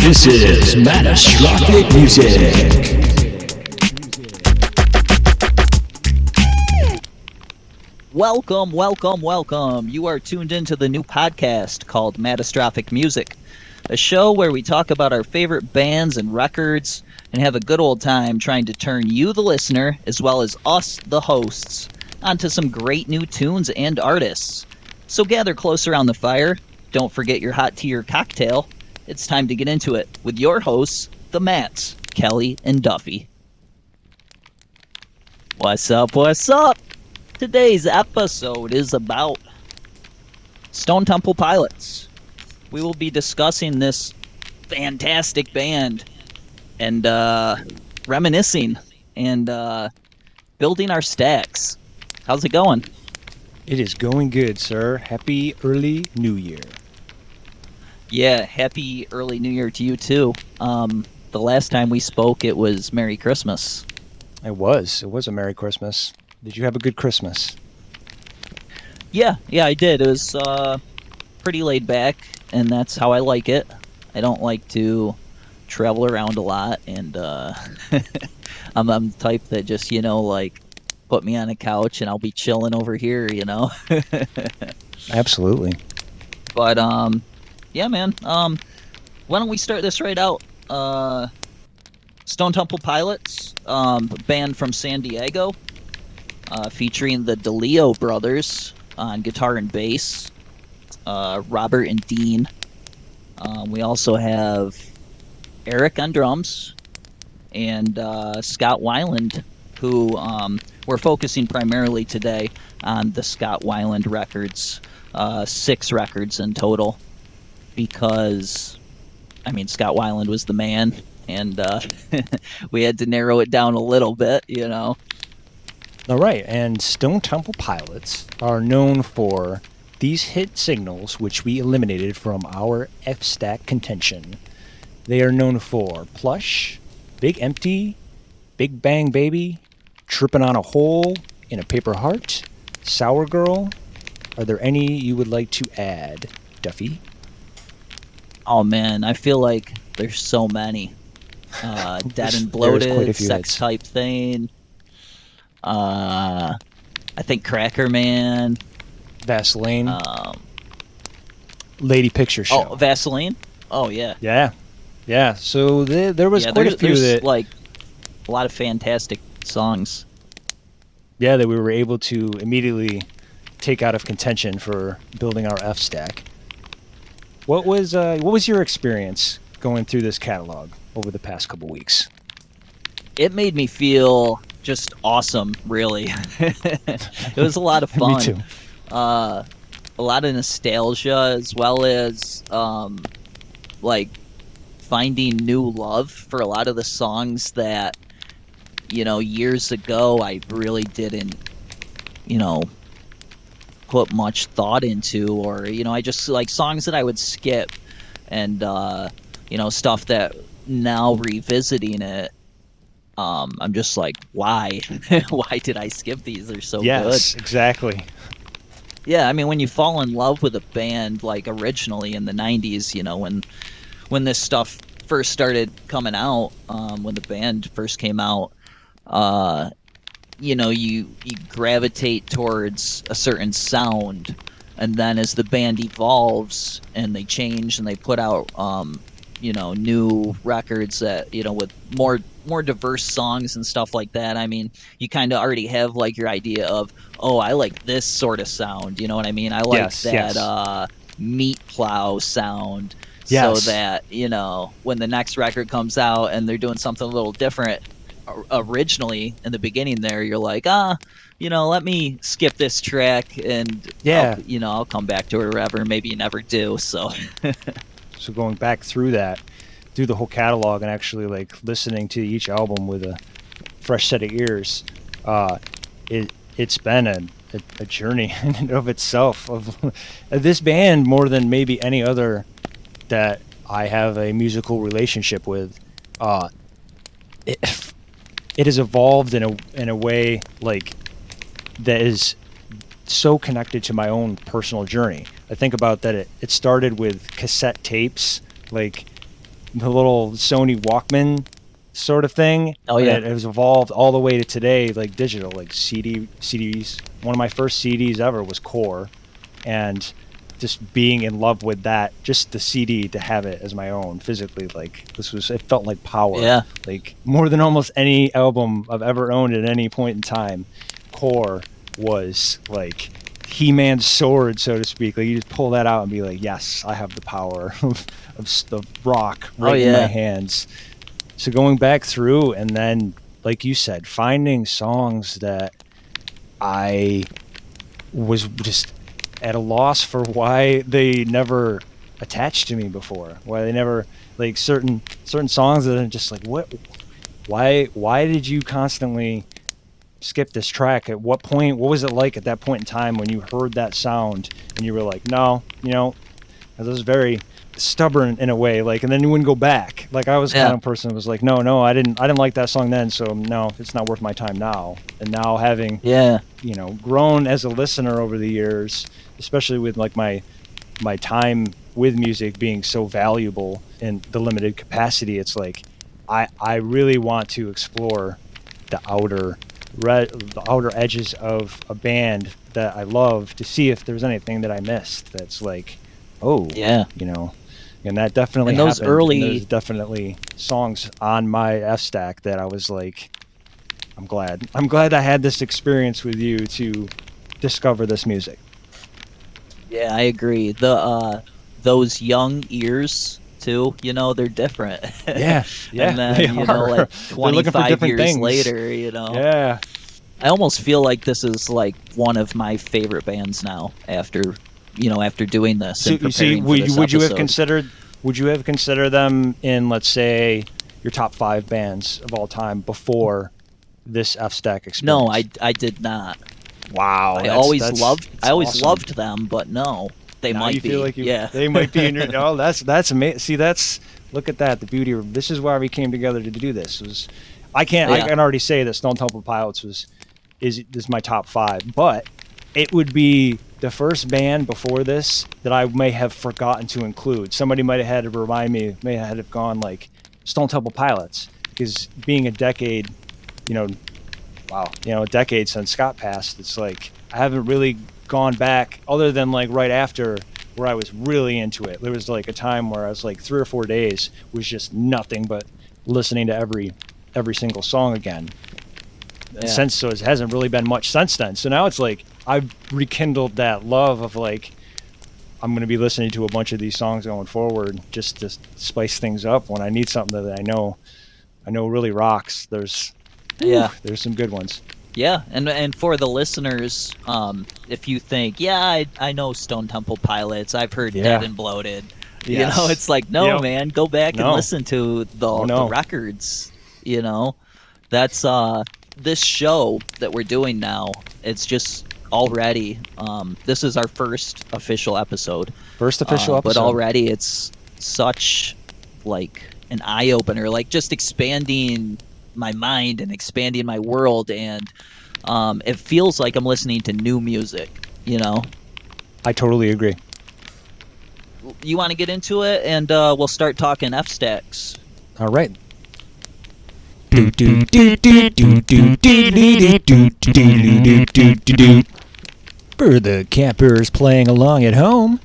This is Mattastrophic Music. Welcome. You are tuned into the new podcast called Mattastrophic Music, a show where we talk about our favorite bands and records and have a good old time trying to turn you, the listener, as well as us, the hosts, onto some great new tunes and artists. So gather close around the fire. Don't forget your hot tea or cocktail. It's time to get into it with your hosts, the Matts, Kelly, and Duffie. What's up? Today's episode is about Stone Temple Pilots. We will be discussing this fantastic band and reminiscing and building our stacks. How's it going? It is going good, sir. Happy early New Year. Yeah, happy early New Year to you too. The last time we spoke, it was Merry Christmas. It was a Merry Christmas. Did you have a good Christmas? Yeah, I did. It was pretty laid back, and that's how I like it. I don't like to travel around a lot, and I'm the type that just, like, put me on a couch and I'll be chilling over here, Absolutely. But, yeah, man. Why don't we start this right out? Stone Temple Pilots, band from San Diego, featuring the DeLeo brothers on guitar and bass, Robert and Dean. We also have Eric on drums, and Scott Weiland, who we're focusing primarily today on the Scott Weiland records, 6 records in total, because, Scott Weiland was the man, and we had to narrow it down a little bit, All right, and Stone Temple Pilots are known for these hit signals, which we eliminated from our Fstack contention. They are known for Plush, Big Empty, Big Bang Baby, Trippin' on a Hole, In a Paper Heart, Sour Girl. Are there any you would like to add, Duffie? Oh man, I feel like there's so many. Dead and Bloated, Sex Type Thing. I think Cracker Man. Vaseline. Lady Picture Show. Oh, Vaseline? Oh, yeah. Yeah. So there was quite a few that, like, a lot of fantastic songs. Yeah, that we were able to immediately take out of contention for building our Fstack. What was your experience going through this catalog over the past couple weeks? It made me feel just awesome, really. It was a lot of fun. Me too. A lot of nostalgia, as well as like finding new love for a lot of the songs that, years ago I really didn't, put much thought into, or I just like songs that I would skip, and stuff that now revisiting it, I'm just like, why why did I skip these? They're so good. Yes, exactly. Yeah, when you fall in love with a band, like originally in the 90s, when this stuff first started coming out, when the band first came out, you gravitate towards a certain sound, and then as the band evolves and they change and they put out new records that with more diverse songs and stuff like that, you kind of already have like your idea of, oh, I like this sort of sound, I like that meat plow sound. Yes. So that when the next record comes out and they're doing something a little different originally in the beginning there, you're like, let me skip this track, and I'll come back to it or whatever. Maybe you never do. So So going back through the whole catalog and actually like listening to each album with a fresh set of ears, it's been a journey in and of itself of this band, more than maybe any other that I have a musical relationship with. It has evolved in a way like that is so connected to my own personal journey. I think about that it started with cassette tapes, like the little Sony Walkman sort of thing. Oh, yeah. It has evolved all the way to today, like digital, like CDs. One of my first CDs ever was Core, and just being in love with that, just the CD, to have it as my own physically, like it felt like power. Yeah. Like more than almost any album I've ever owned at any point in time, Core was like He-Man's sword, so to speak. Like you just pull that out and be like, yes, I have the power of rock right in my hands. So going back through, and then, like you said, finding songs that I was just at a loss for why they never attached to me before. Why they never, like certain songs that are just like, what? Why did you constantly skip this track? At what point? What was it like at that point in time when you heard that sound and you were like, no, it was very stubborn in a way, like, and then you wouldn't go back. Like I was kind of person who was like, no, I didn't like that song then, so no, it's not worth my time now. And now having grown as a listener over the years, especially with like my time with music being so valuable in the limited capacity, it's like I really want to explore the outer edges of a band that I love, to see if there's anything that I missed that's like, oh yeah, and that definitely and those happened. early, and there's definitely songs on my Fstack that I was like, I'm glad I had this experience with you to discover this music. Yeah, I agree. The those young ears too, they're different. Yeah. And then they are. like They're looking for 25 different years things. later, Yeah. I almost feel like this is like one of my favorite bands now after doing this. So, and preparing for this would you have episode. considered them in, let's say, your top 5 bands of all time before this Fstack experience? No, I did not. Wow. I always awesome. loved them, but no, they now might you be. Feel like yeah, they might be in your. Oh, that's amazing. See, look at that. The beauty of this is why we came together to do this. I can already say that Stone Temple Pilots is my top 5, but it would be the first band before this that I may have forgotten to include. Somebody might have had to remind me, may have gone like Stone Temple Pilots, because being a decade, a decade since Scott passed, it's like I haven't really gone back other than like right after, where I was really into it. There was like a time where I was like 3 or 4 days was just nothing but listening to every single song again. And so it hasn't really been much since then. So now it's like I've rekindled that love of like, I'm going to be listening to a bunch of these songs going forward just to spice things up when I need something that I know really rocks. There's some good ones. Yeah, and for the listeners, if you think, I know Stone Temple Pilots, I've heard Dead and Bloated. Yes. It's like, no, man, go back and listen to the records. That's this show that we're doing now. It's just already, this is our first official episode. But already it's such like an eye opener, like just expanding my mind and expanding my world, and it feels like I'm listening to new music. I totally agree. You want to get into it, and we'll start talking Fstacks. All right. For the campers playing along at home,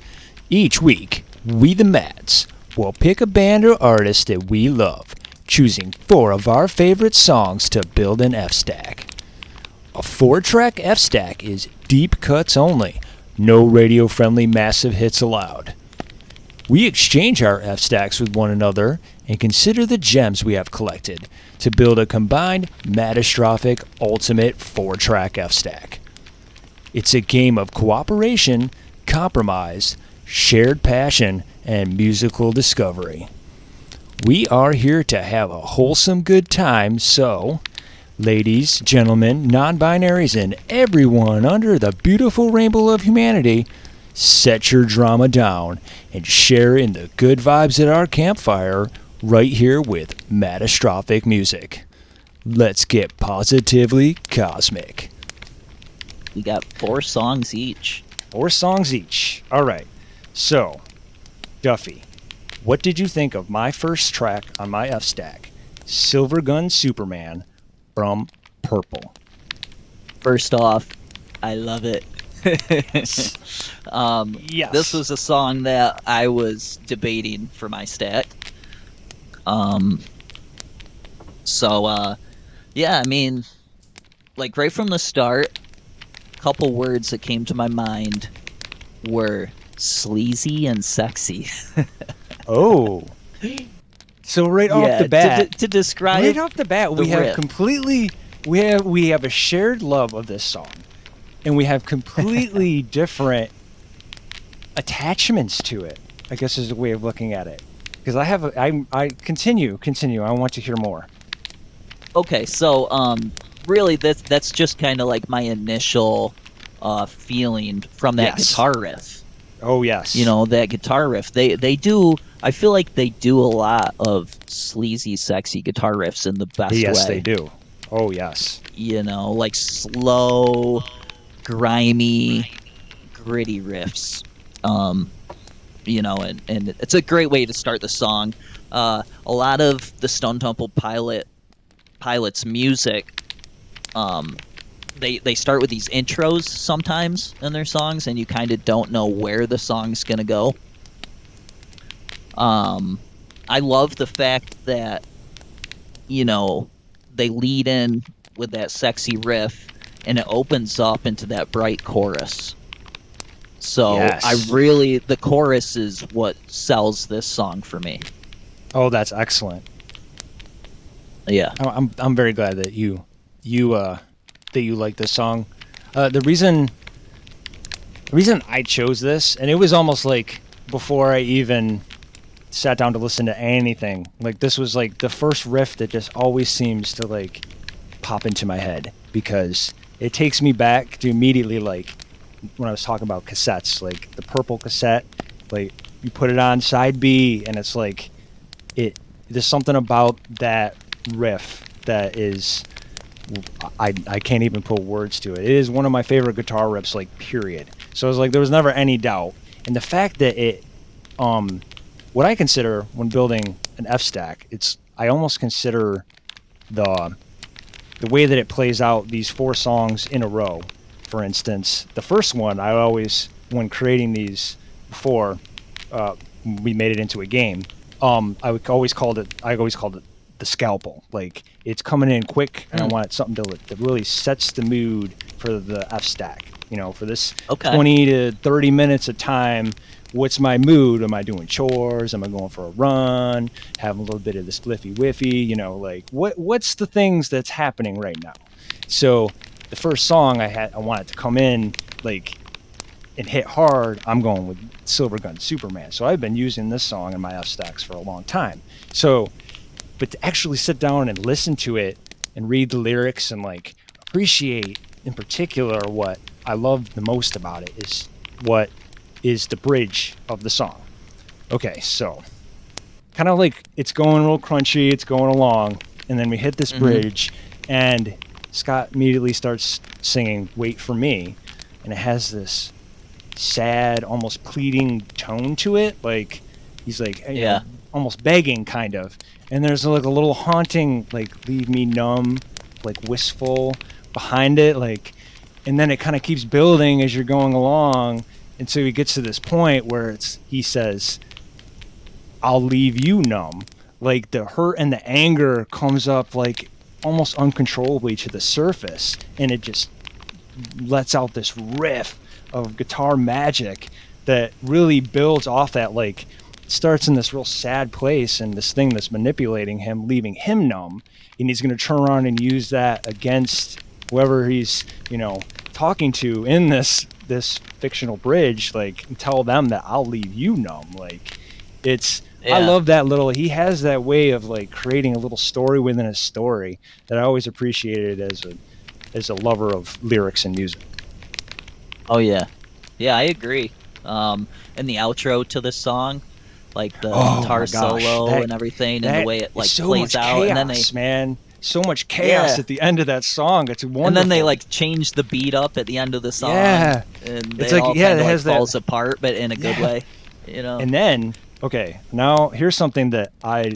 each week, we the Mats will pick a band or artist that we love, choosing 4 of our favorite songs to build an Fstack. A 4-track Fstack is deep cuts only, no radio-friendly massive hits allowed. We exchange our Fstacks with one another and consider the gems we have collected to build a combined Mattastrophic ultimate 4-track Fstack. It's a game of cooperation, compromise, shared passion, and musical discovery. We are here to have a wholesome good time, so, ladies, gentlemen, non-binaries, and everyone under the beautiful rainbow of humanity, set your drama down and share in the good vibes at our campfire right here with Mattastrophic music. Let's get positively cosmic. We got 4 songs each. 4 songs each. All right. So, Duffie, what did you think of my first track on my Fstack, Silver Gun Superman from Purple? First off, I love it. Yes. This was a song that I was debating for my stack. Yeah, I mean, like right from the start, a couple words that came to my mind were sleazy and sexy. Oh. So right off the bat, to describe right off the bat, we have we have a shared love of this song, and we have completely different attachments to it. I guess is a way of looking at it. Because I continue. I want to hear more. Okay, so really that's just kind of like my initial feeling from that guitar riff. Oh yes. You know, that guitar riff. They do. I feel like they do a lot of sleazy, sexy guitar riffs in the best way. Yes, they do. Oh yes. You know, like slow, grimy, gritty riffs. You know, and it's a great way to start the song. A lot of the Stone Temple Pilots music, they start with these intros sometimes in their songs, and you kind of don't know where the song's gonna go. I love the fact that, you know, they lead in with that sexy riff, and it opens up into that bright chorus. So yes. the chorus is what sells this song for me. Oh, that's excellent. Yeah, I'm very glad that you like this song. The reason I chose this, and it was almost like before I even sat down to listen to anything. Like this was like the first riff that just always seems to like pop into my head because it takes me back to immediately like when I was talking about cassettes, like the Purple cassette, like you put it on side B and it's like there's something about that riff that is I can't even put words to it. It is one of my favorite guitar riffs, like period. So it was like there was never any doubt. And the fact that it what I consider when building an Fstack, I almost consider the way that it plays out these 4 songs in a row. For instance, the first one I always, when creating these before we made it into a game, I always called it the scalpel. Like it's coming in quick, and I want something that really sets the mood for the Fstack. You know, for this 20 to 30 minutes of time. What's my mood? Am I doing chores? Am I going for a run? Having a little bit of this fliffy whiffy? You know, like what's the things that's happening right now? So the first song I wanted to come in like and hit hard. I'm going with Silver Gun Superman. So I've been using this song in my Fstacks for a long time. So, but to actually sit down and listen to it and read the lyrics and like appreciate in particular what I love the most about it is what is the bridge of the song. Okay, so kind of like it's going real crunchy, it's going along, and then we hit this bridge, and Scott immediately starts singing Wait For Me, and it has this sad, almost pleading tone to it, like he's like you know, almost begging kind of, and there's like a little haunting like leave me numb, like wistful behind it, like, and then it kind of keeps building as you're going along. And so he gets to this point where he says, I'll leave you numb. Like the hurt and the anger comes up like almost uncontrollably to the surface. And it just lets out this riff of guitar magic that really builds off that, like starts in this real sad place and this thing that's manipulating him, leaving him numb. And he's going to turn around and use that against whoever he's, you know, talking to in this fictional bridge, like tell them that I'll leave you numb. Like I love that he has that way of like creating a little story within a story that I always appreciated as a lover of lyrics and music. Oh yeah, I agree. And the outro to this song, like the guitar solo and everything, and the way it like so plays much out, chaos, and then man. So much chaos at the end of that song. It's wonderful. And then they like change the beat up at the end of the song. Yeah. And It's it like, all it kind of has like falls apart, but in a good way. You know. And then Okay, now here's something that I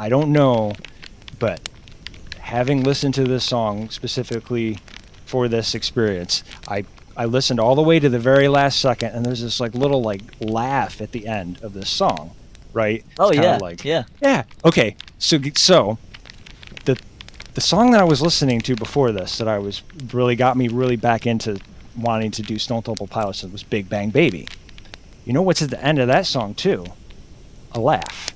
don't know, but having listened to this song specifically for this experience, I listened all the way to the very last second, and there's this like little like laugh at the end of this song, right? Oh It's kinda yeah, like, yeah. yeah. Okay, so the song that I was listening to before this that I was really got me really back into wanting to do Stone Temple Pilots was Big Bang Baby. You know what's at the end of that song too? A laugh.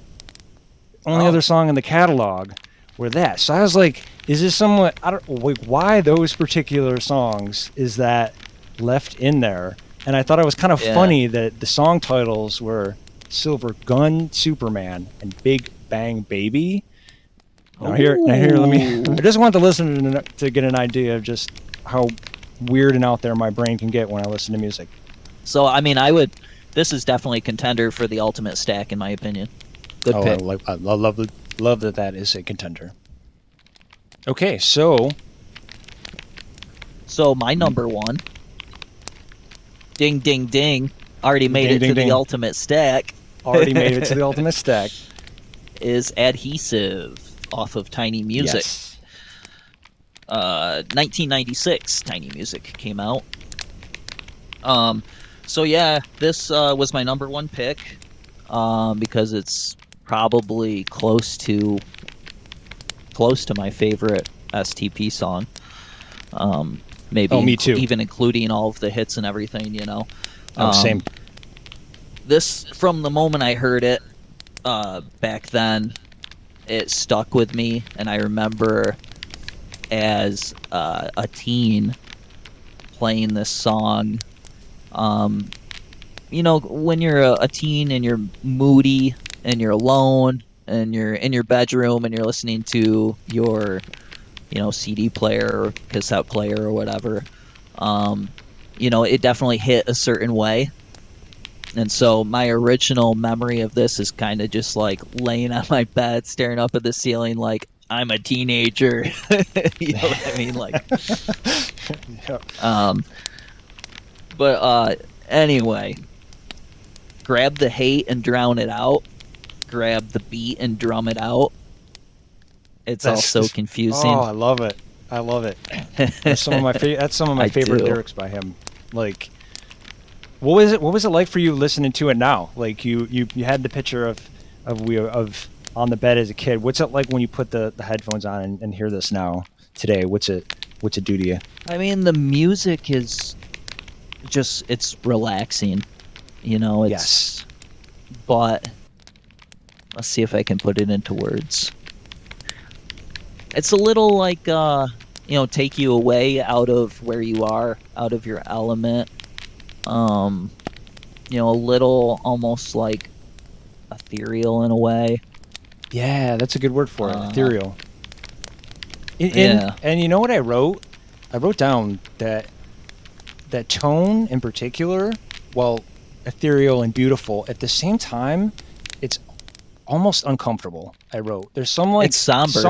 Only Oh. other song in the catalog were that. So I was like, is this somewhat? I don't like why those particular songs is that left in there. And I thought it was kind of Yeah. funny that the song titles were Silver Gun Superman and Big Bang Baby. Now here, let me. I just want to listen to get an idea of just how weird and out there my brain can get when I listen to music. So I mean, this is definitely a contender for the ultimate stack, in my opinion. Good pick. I love that is a contender. Okay, so My number one, ding ding ding, already made Ding, it ding, to ding. the ultimate stack, already made it to the ultimate stack. is Adhesive off of Tiny Music. Yes. 1996, Tiny Music came out. So yeah, this was my number one pick, because it's probably close to my favorite STP song. Maybe me too. even including all of the hits and everything, you know. Same. This, from the moment I heard it back then, it stuck with me, and I remember as a teen playing this song. You know, when you're a teen and you're moody and you're alone and you're in your bedroom and you're listening to your, you know, CD player or cassette player or whatever, you know, it definitely hit a certain way. And so my original memory of this is kind of just like laying on my bed, staring up at the ceiling like I'm a teenager. You know what I mean? Like, Yep. but anyway, grab the hate and drown it out. Grab the beat and drum it out. It's all so confusing. Oh, I love it. I love it. That's some of my I favorite do. lyrics by him. Like, what was it like for you listening to it now? Like you had the picture of on the bed as a kid. What's it like when you put the headphones on and hear this now today? What's it do to you? I mean, the music is just, it's relaxing, you know. It's, Yes. But let's see if I can put it into words. It's a little like you know, take you away out of where you are, out of your element. You know, a little almost like ethereal in a way. Yeah, that's a good word for it. Ethereal. Yeah. And you know what I wrote? I wrote down that tone in particular, while ethereal and beautiful, at the same time, it's almost uncomfortable. I wrote. There's some like It's somber.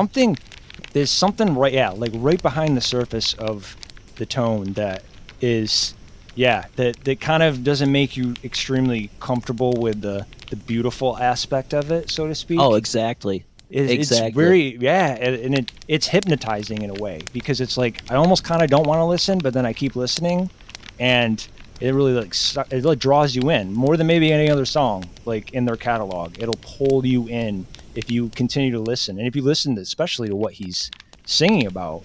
There's something right behind the surface of the tone that is, that kind of doesn't make you extremely comfortable with the beautiful aspect of it, so to speak. Oh, exactly. It's very, and it's hypnotizing in a way, because it's like I almost kind of don't want to listen, but then I keep listening, and it really it draws you in more than maybe any other song like in their catalog. It'll pull you in if you continue to listen, and if you listen especially to what he's singing about.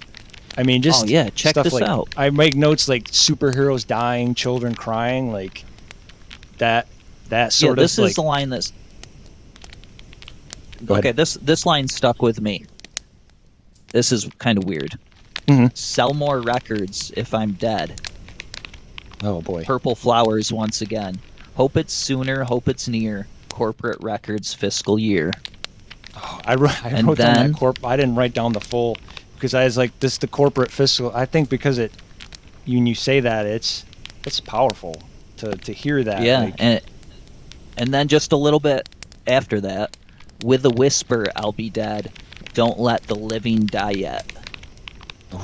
I mean, just check stuff this like, out. I make notes like superheroes dying, children crying, like that sort of. This like, is the line that's Go ahead. okay. This line stuck with me. This is kind of weird. Mhm. Sell more records if I'm dead. Oh boy. Purple flowers once again. Hope it's sooner, hope it's near. Corporate records fiscal year. I wrote And down then- that I didn't write down the full, because I was like, this the corporate fiscal. I think because when you say that, it's powerful to hear that. Yeah, like, and then just a little bit after that, with a whisper, I'll be dead. Don't let the living die yet.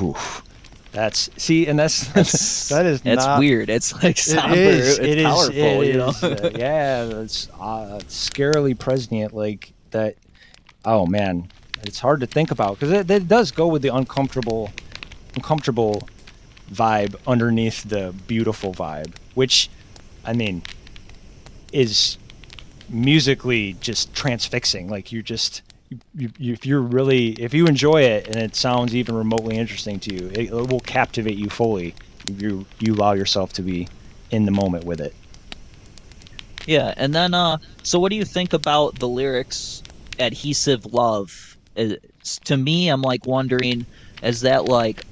oof. That's that is it's not weird. It's like somber. It's powerful, you know. Yeah, it's scarily prescient like that. Oh man, it's hard to think about because it does go with the uncomfortable vibe underneath the beautiful vibe, which I mean is musically just transfixing. Like if you enjoy it and it sounds even remotely interesting to you, it will captivate you fully if you allow yourself to be in the moment with it. Yeah, and then so what do you think about the lyrics adhesive love? To me, I'm like wondering, is that like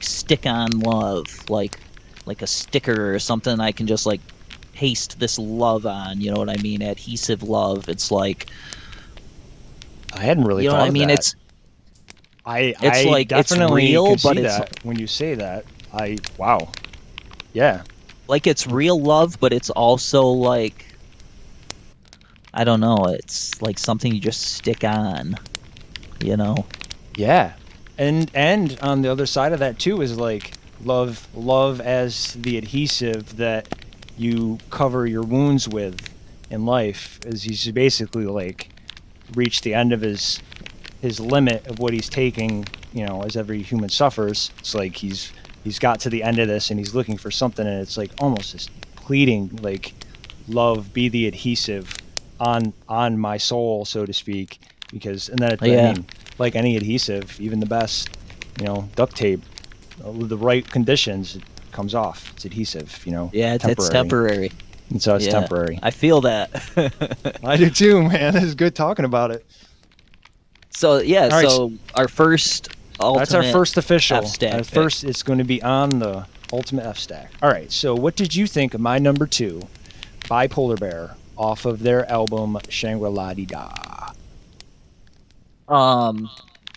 stick on love, like a sticker or something I can just like paste this love on, you know what I mean? Adhesive love. It's like, I hadn't really you know what thought I of mean? that. It's I like it's definitely real, could but see it's that when you say that. Wow. Yeah. like it's real love, but it's also like I don't know, it's like something you just stick on, you know? Yeah. And on the other side of that too is like love as the adhesive that you cover your wounds with in life, as he's basically like reached the end of his limit of what he's taking, you know, as every human suffers. It's like he's got to the end of this and he's looking for something, and it's like almost this pleading like, love, be the adhesive on my soul, so to speak. Because and then I Yeah. mean, like any adhesive, even the best, you know, duct tape, with the right conditions, it comes off. It's adhesive, you know, Yeah, it's temporary. And so it's Yeah. temporary. I feel that. I do too, man. It's good talking about it. So yeah, All right, so our first that's our ultimate first official. Fstack At pick. first, it's going to be on the ultimate F stack. All right. So, what did you think of my number 2, Bipolar Bear, off of their album Shangri-La Di Da?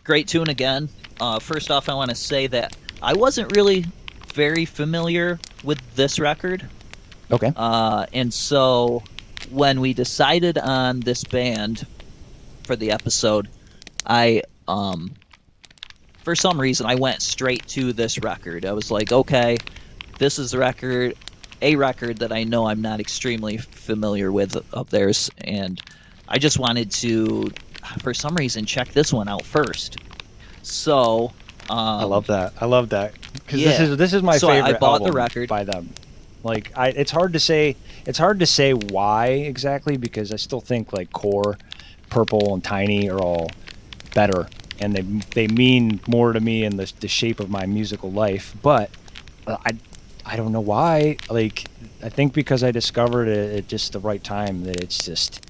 Great tune again. First off, I want to say that I wasn't really very familiar with this record. Okay. And so when we decided on this band for the episode, I for some reason I went straight to this record. I was like, okay, this is a record that I know I'm not extremely familiar with of theirs, and I just wanted to, for some reason, check this one out first. So, I love that. I love that because yeah. this is my So favorite I bought album the record. by them. Like it's hard to say why exactly, because I still think like Core, Purple, and Tiny are all better, and they mean more to me in the shape of my musical life. But I don't know why. Like I think because I discovered it at just the right time, that it's just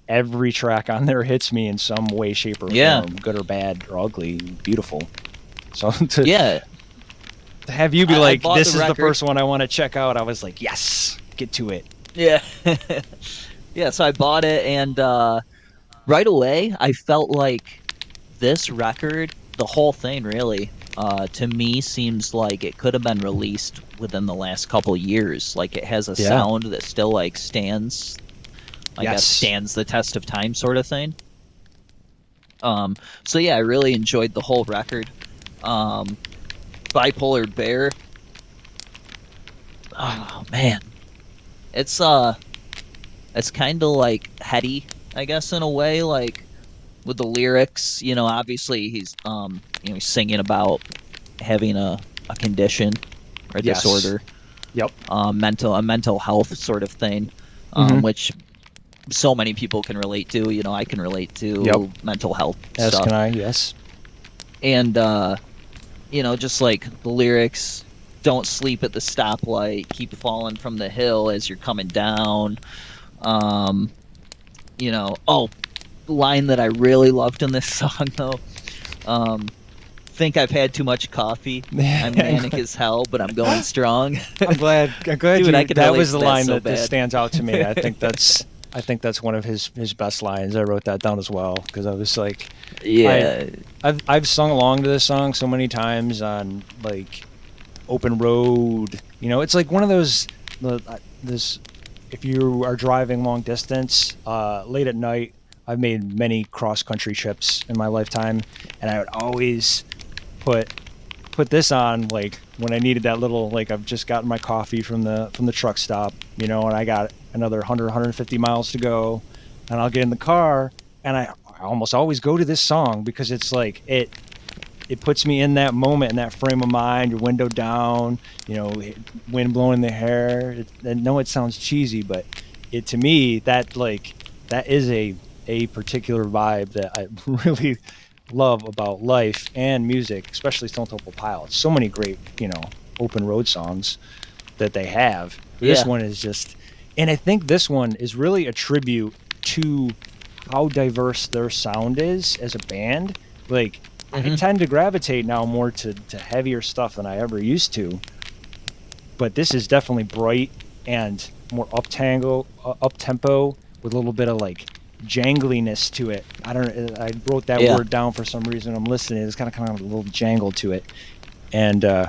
every track on there hits me in some way, shape, or form, good or bad or ugly, beautiful. So Yeah, to have you be I like, bought this the is the record. first one I want to check out, I was like, yes, get to it. Yeah. Yeah, so I bought it, and right away I felt like this record, the whole thing really, to me seems like it could have been released within the last couple years. Like it has a Yeah. sound that still like stands, I guess Yes. stands the test of time sort of thing. So yeah, I really enjoyed the whole record. Bipolar Bear. Oh man. It's kind of like heady, I guess, in a way, like with the lyrics, you know, obviously he's he's singing about having a condition or Yes. disorder, Yep. a mental health sort of thing, Mhm. which so many people can relate to. You know, I can relate to Yep. mental health As stuff. can I? Yes. And you know, just like the lyrics, don't sleep at the stoplight, keep falling from the hill as you're coming down. You know, oh, line that I really loved in this song though. Think I've had too much coffee. I'm manic as hell, but I'm going strong. I'm glad Dude, you, I could that relate was to the that line so that bad. stands out to me. I think that's one of his best lines. I wrote that down as well because I was like, Yeah. I've sung along to this song so many times on like open road. You know, it's like one of those this if you are driving long distance late at night. I've made many cross country trips in my lifetime, and I would always put put this on like when I needed that little, like I've just gotten my coffee from the truck stop, and I got another 150 miles to go, and I'll get in the car, and I almost always go to this song because it's like it puts me in that moment, in that frame of mind. Your window down, wind blowing in the hair. I know it sounds cheesy, but to me that is a particular vibe that I really love about life and music, especially Stone Temple Pilots. So many great, open road songs that they have. This one is just, and I think this one is really a tribute to how diverse their sound is as a band. Like, I tend to gravitate now more to heavier stuff than I ever used to, but this is definitely bright and more up-tempo with a little bit of like jangliness to it. I wrote that word down for some reason. I'm listening. It's kind of a little jangle to it, and to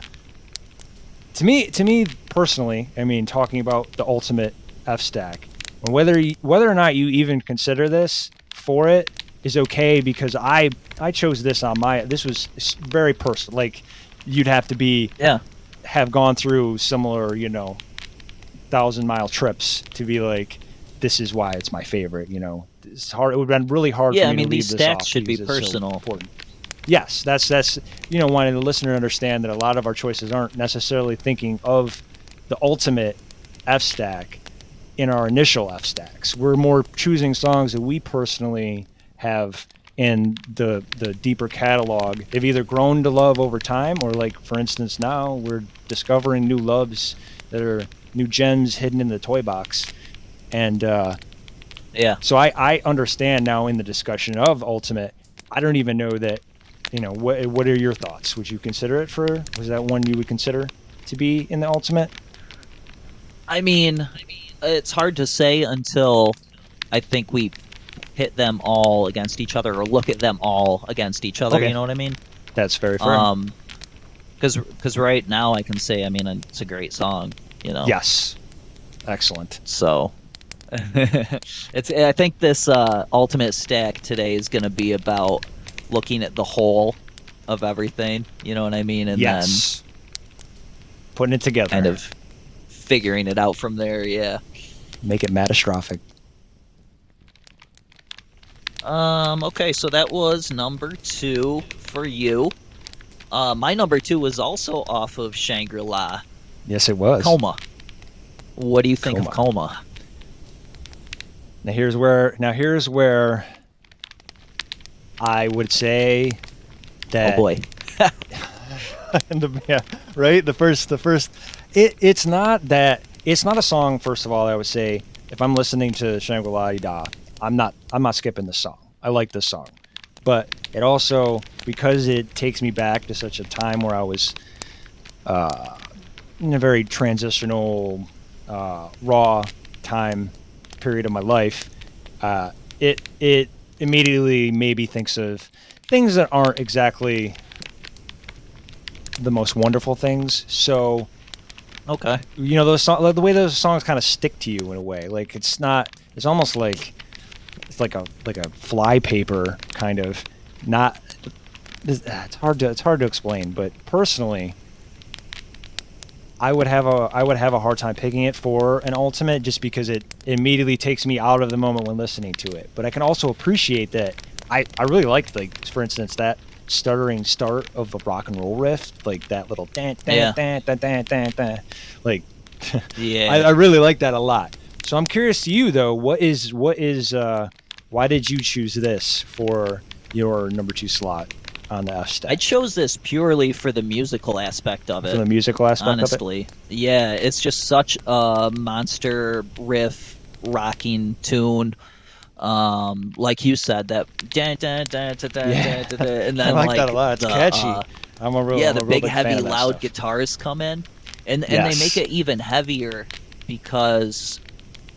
me personally, I mean, talking about the ultimate F stack, whether or not you even consider this for it is okay, because I chose this on this was very personal. Like, you'd have to have gone through similar 1,000-mile trips to be like, this is why it's my favorite. It's hard. It would have been really hard for me to leave these this stacks off should be because it's so personal. important. Yes, that's wanting the listener to understand that a lot of our choices aren't necessarily thinking of the ultimate F stack in our initial F stacks. We're more choosing songs that we personally have in the deeper catalog. They've either grown to love over time, or, like, for instance, now we're discovering new loves that are new gems hidden in the toy box. And so I understand now in the discussion of ultimate. I don't even know that, what are your thoughts? Would you consider it was that one you would consider to be in the ultimate? I mean, it's hard to say until I think we hit them all against each other, or look at them all against each other. Okay. You know what I mean? That's very fair. Because right now I can say, I mean, it's a great song. Yes. Excellent. So, I think this ultimate stack today is going to be about looking at the whole of everything. You know what I mean? And then putting it together, kind of figuring it out from there. Yeah. Make it Mattastrophic. Okay, so that was number 2 for you. My number 2 was also off of Shangri-La. Yes, it was. Coma. What do you think of Coma? Now here's where I would say that. Oh boy. Right. The first. It's not a song. First of all, I would say, if I'm listening to Shangri-La, I'm not skipping this song. I like this song, but it also, because it takes me back to such a time where I was in a very transitional, raw time period of my life. It immediately maybe thinks of things that aren't exactly the most wonderful things. So, okay, the way those songs kind of stick to you in a way. Like, it's almost like it's like a fly paper kind of. Not. It's hard to explain, but personally, I would have a hard time picking it for an ultimate, just because it immediately takes me out of the moment when listening to it. But I can also appreciate that I really like, for instance, that stuttering start of the rock and roll riff, like that little dan dan dan dan dan dan dan. Like, I really like that a lot. So I'm curious to you though, what is why did you choose this for your number 2 slot on the F stack? I chose this purely for the musical aspect of it. For the musical aspect honestly. of it? Yeah, it's just such a monster riff rocking tune. Like you said, that and then I like that a lot. It's catchy. The big heavy loud stuff. guitars come in, and they make it even heavier because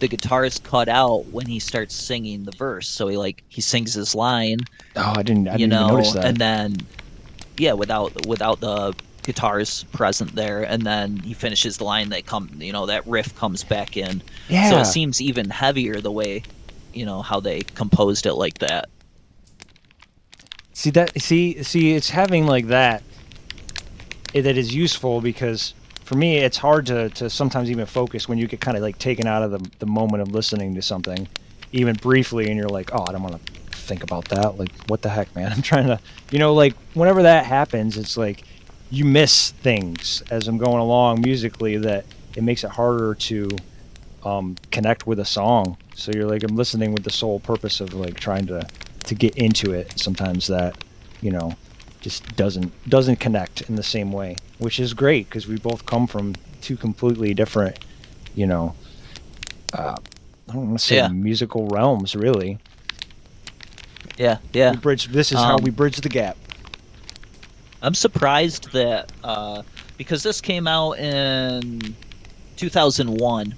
the guitar is cut out when he starts singing the verse. So he sings his line. Oh, I didn't even notice that. And then without the guitars present there, and then he finishes the line, that riff comes back in. Yeah. So it seems even heavier the way, how they composed it like that. See, it's having like that. that is useful, because for me it's hard to sometimes even focus when you get kind of like taken out of the moment of listening to something, even briefly, and you're like, oh, I don't want to think about that. Like, what the heck, man? I'm trying to, like, whenever that happens, it's like you miss things as I'm going along musically, that it makes it harder to connect with a song. So you're like, I'm listening with the sole purpose of like trying to get into it. Sometimes that, just doesn't connect in the same way, which is great because we both come from two completely different, I don't want to say musical realms, really. Yeah. This is how we bridge the gap. I'm surprised that because this came out in 2001.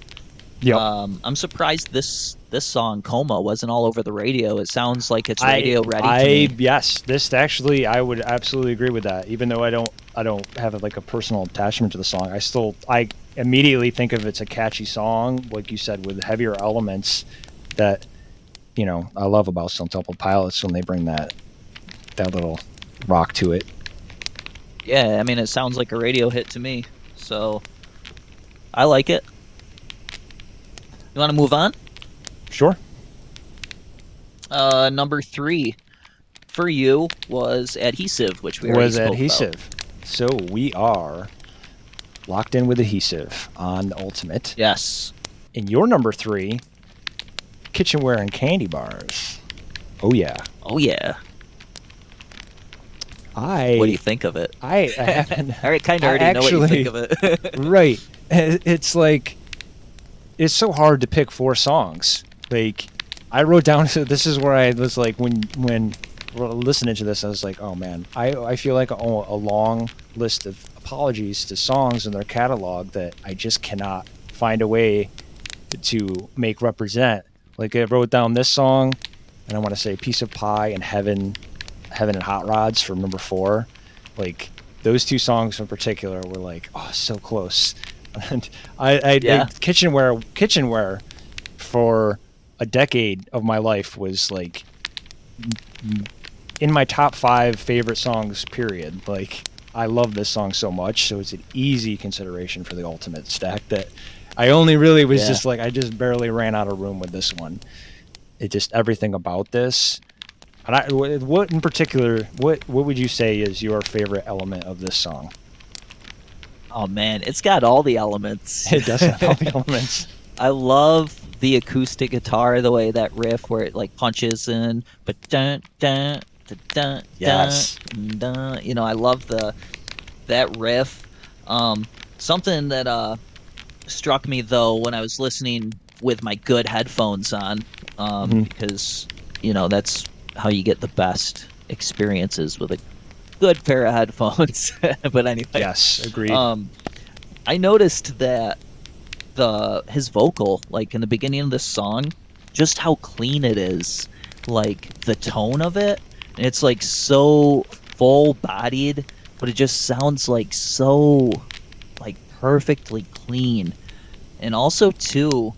Yep. I'm surprised this song "Coma" wasn't all over the radio. It sounds like it's radio ready to me. Yes, this actually, I would absolutely agree with that. Even though I don't have like a personal attachment to the song, I immediately think of it's a catchy song, like you said, with heavier elements that I love about Stone Temple Pilots when they bring that little rock to it. Yeah, I mean, it sounds like a radio hit to me, so I like it. You want to move on? Sure. Number 3 for you was Adhesive, which we already spoke Adhesive. about. So we are locked in with Adhesive on the Ultimate. Yes. And your number 3, Kitchenware and Candy Bars. Oh yeah. Oh yeah. What do you think of it? I haven't. I kind of already know what you think of it. Right. It's like, it's so hard to pick 4 songs. Like, I wrote down, this is where I was like, when listening to this, I was like, oh man, I feel like I owe a long list of apologies to songs in their catalog that I just cannot find a way to make represent. Like, I wrote down this song, and I want to say Piece of Pie and Heaven and Hot Rods from number 4. Like, those 2 songs in particular were like, oh, so close. And I kitchenware for a decade of my life was like in my top 5 favorite songs, period. Like, I love this song so much, so it's an easy consideration for the Ultimate stack that I only really was just like, I just barely ran out of room with this one. It just, everything about this. And what in particular, what would you say is your favorite element of this song? Oh man, it's got all the elements. It does have all the elements. I love the acoustic guitar, the way that riff where it like punches in, but dun dun dun dun. Yes. Dun, I love that riff. Something that struck me though when I was listening with my good headphones on, because that's how you get the best experiences with a good pair of headphones. But anyway, yes, agreed. I noticed that his vocal, like in the beginning of this song, just how clean it is, like the tone of it, and it's like so full bodied, but it just sounds like so like perfectly clean. And also too,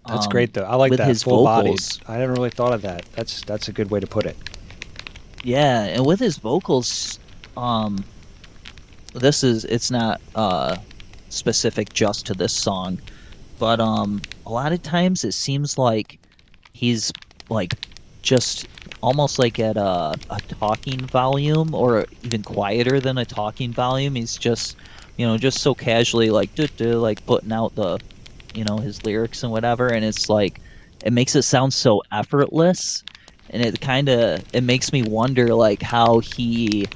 that's great though. I like with that his full vocals. bodied. I never really thought of that. That's a good way to put it. Yeah, and with his vocals, it's not specific just to this song, but a lot of times it seems like he's like just almost like at a talking volume, or even quieter than a talking volume. He's just just so casually like like putting out the his lyrics and whatever, and it's like it makes it sound so effortless, and it makes me wonder like how he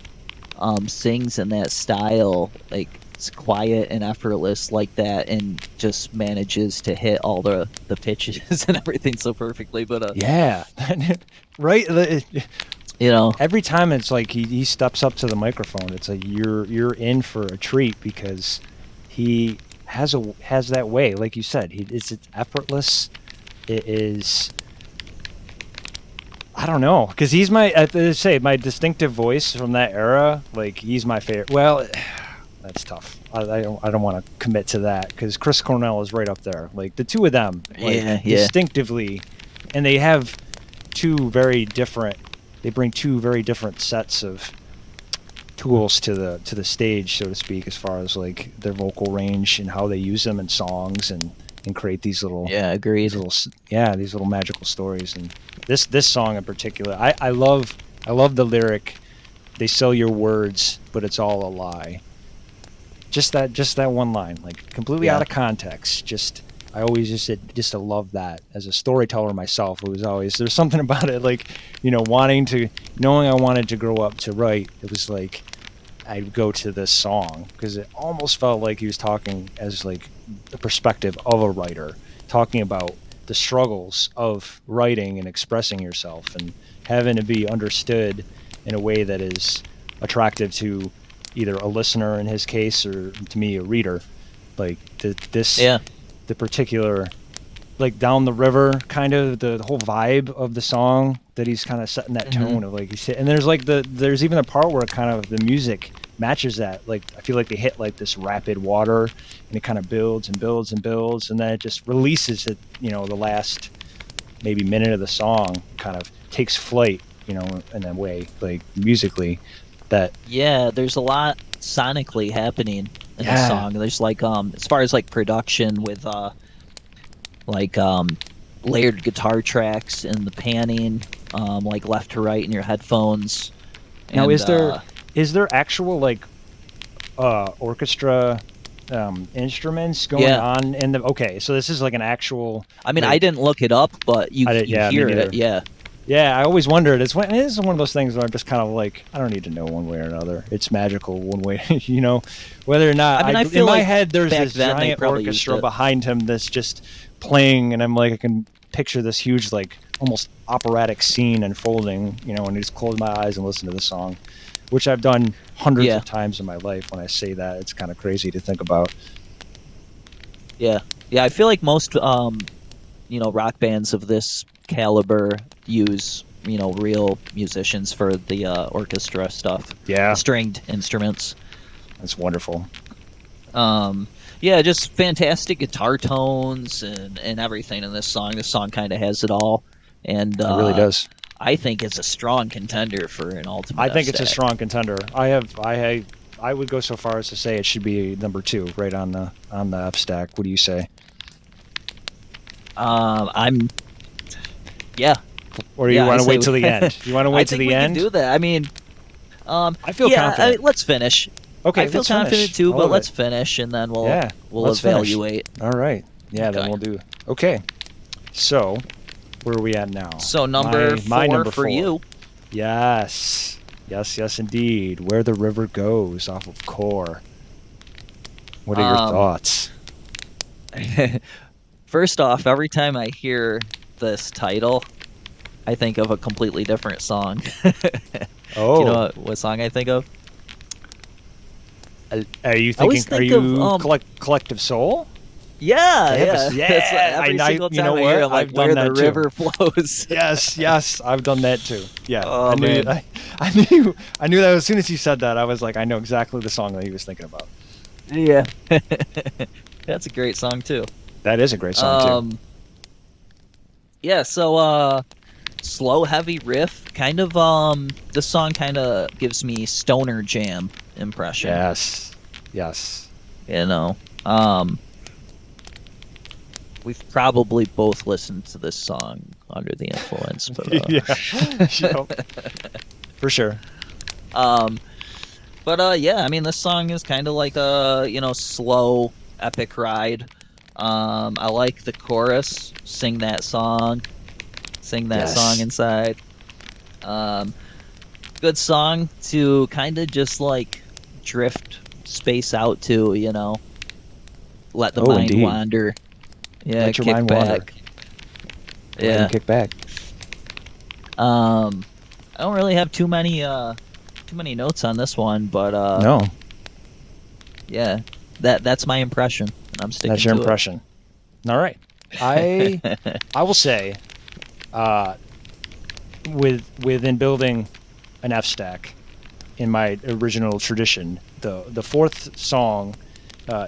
sings in that style, like it's quiet and effortless like that, and just manages to hit all the pitches and everything so perfectly. But yeah, right. Every time it's like he steps up to the microphone, it's like you're in for a treat, because he has that way, like you said. It's effortless. It is. I don't know, because he's my distinctive voice from that era. Like, he's my favorite. Well, that's tough. I don't want to commit to that, because Chris Cornell is right up there. Like, the two of them, distinctively, and they have They bring two very different sets of tools to the stage, so to speak, as far as like their vocal range and how they use them in songs and create these little agreed. these little magical stories. And this song in particular, I love the lyric, "They sell your words, but it's all a lie." Just that one line, like completely out of context. I always just love that as a storyteller myself. It was always, there's something about it, like, knowing I wanted to grow up to write. It was like I'd go to this song because it almost felt like he was talking as like the perspective of a writer, talking about the struggles of writing and expressing yourself and having to be understood in a way that is attractive to either a listener in his case or to me, a reader. Like the particular, like down the river, kind of the whole vibe of the song that he's kind of setting that tone of, like he's and there's like there's even a part where kind of the music matches that. Like I feel like they hit like this rapid water and it kind of builds and builds and builds and then it just releases it. The last maybe minute of the song kind of takes flight. In a way, like musically, that there's a lot sonically happening in the song. There's like as far as like production with layered guitar tracks and the panning, like left to right in your headphones. Now, is there actual like orchestra instruments going on in the? Okay, so this is like an actual. I mean, I didn't look it up, but you hear it. Yeah. Yeah, I always wondered. This is one of those things where I'm just kind of like, I don't need to know one way or another. It's magical one way, whether or not. I feel in my like head, there's this then giant orchestra behind him that's just playing, and I'm like, I can picture this huge, like, almost operatic scene unfolding, and I just close my eyes and listen to the song, which I've done hundreds of times in my life. When I say that, it's kind of crazy to think about. Yeah. I feel like most, rock bands of this caliber use real musicians for the orchestra stuff, the stringed instruments. That's wonderful. Just fantastic guitar tones and everything in this song. This song kind of has it all, and it really does. I think it's a strong contender for an ultimate. I think F-Stack. It's a strong contender. I would go so far as to say it should be number 2 right on the Fstack. What do you say? Or do you want to wait till the end? You want to wait till the end? I think we can do that. I mean, I feel confident. Let's finish. Okay, I feel confident too, but let's finish and then we'll evaluate. Finish. All right. Yeah, then we'll do. Okay. So, where are we at now? So number 4 for you. Yes, indeed. Where the River Goes off of Core. What are your thoughts? First off, every time I hear this title, I think of a completely different song. Oh. Do you know what song I think of? Are you thinking? Collective Soul? Yeah. Every single time I hear it, like, where the river flows. Yes, I've done that too. Yeah, I knew that as soon as you said that. I was like, I know exactly the song that he was thinking about. Yeah, that's a great song too. That is a great song too. Yeah, so slow, heavy riff, kind of. This song kind of gives me stoner jam impression. Yes. We've probably both listened to this song under the influence, but for sure. I mean, this song is kind of like a slow, epic ride. I like the chorus. Sing that song inside. Good song to kind of just like drift space out to, let the mind wander. Yeah, let your mind wander. Yeah, kick back. I don't really have too many notes on this one, but no. Yeah, that's my impression, and I'm sticking. That's your to impression. All right, I will say, within building an F-Stack, in my original tradition, the fourth song,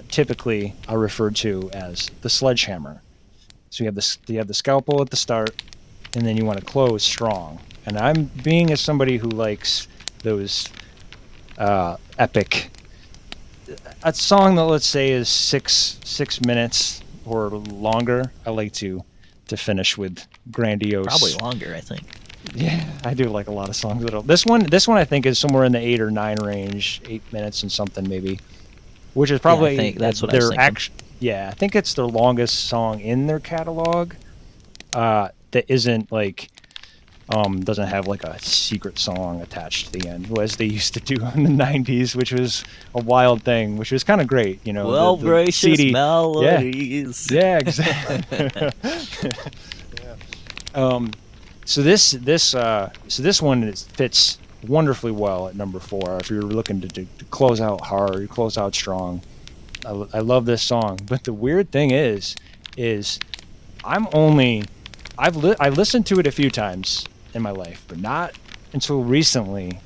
typically are referred to as the sledgehammer. So you have the scalpel at the start, and then you want to close strong. And I'm being as somebody who likes those epic. A song that, let's say, is six minutes or longer, I like to finish with grandiose. Probably longer, I think. Yeah, I do like a lot of songs that are, this one I think is somewhere in the 8 or 9 range, 8 minutes and something maybe, which is probably I think that's what I was thinking. Yeah, I think it's their longest song in their catalog. That isn't like doesn't have like a secret song attached to the end, as they used to do in the 90s, which was a wild thing, which was kind of great, you know. Well, the gracious CD, melodies. yeah, exactly. Yeah. So this one fits wonderfully well at number 4. If you're looking to close out hard, you close out strong. I love this song, but the weird thing is I've listened to it a few times in my life, but not until recently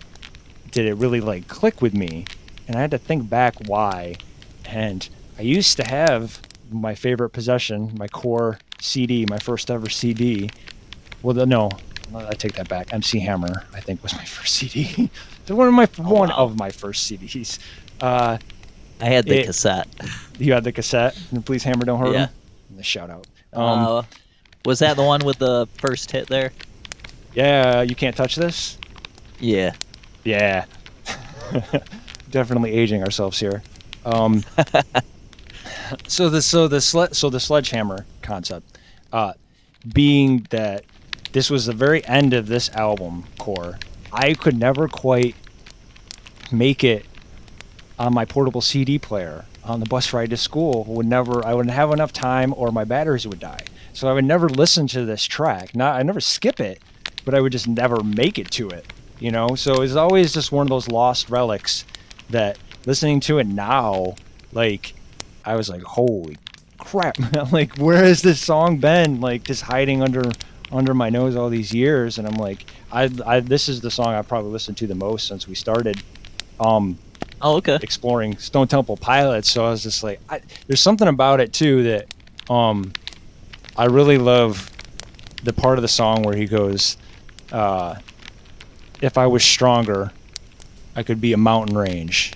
did it really like click with me, and I had to think back why. And I used to have my favorite possession, my core CD, my first ever CD. Well, no, I take that back. MC Hammer, I think, was my first CD. one of my first CDs. I had the cassette. You had the cassette? And Please Hammer Don't Hurt 'Em? Yeah. The shout out. Was that the one with the first hit there? Yeah, You Can't Touch This? Yeah. Yeah. Definitely aging ourselves here. So the sledgehammer concept, being that this was the very end of this album core, I could never quite make it on my portable CD player on the bus ride to school. I wouldn't have enough time, or my batteries would die. So I would never listen to this track. I never skip it, but I would just never make it to it, you know? So it's always just one of those lost relics that, listening to it now, like, I was like, holy crap, man. Like, where has this song been? Like, just hiding under my nose all these years. And I'm like, this is the song I probably listened to the most since we started exploring Stone Temple Pilots. So I was just like, there's something about it too that I really love the part of the song where he goes, if I was stronger, I could be a mountain range.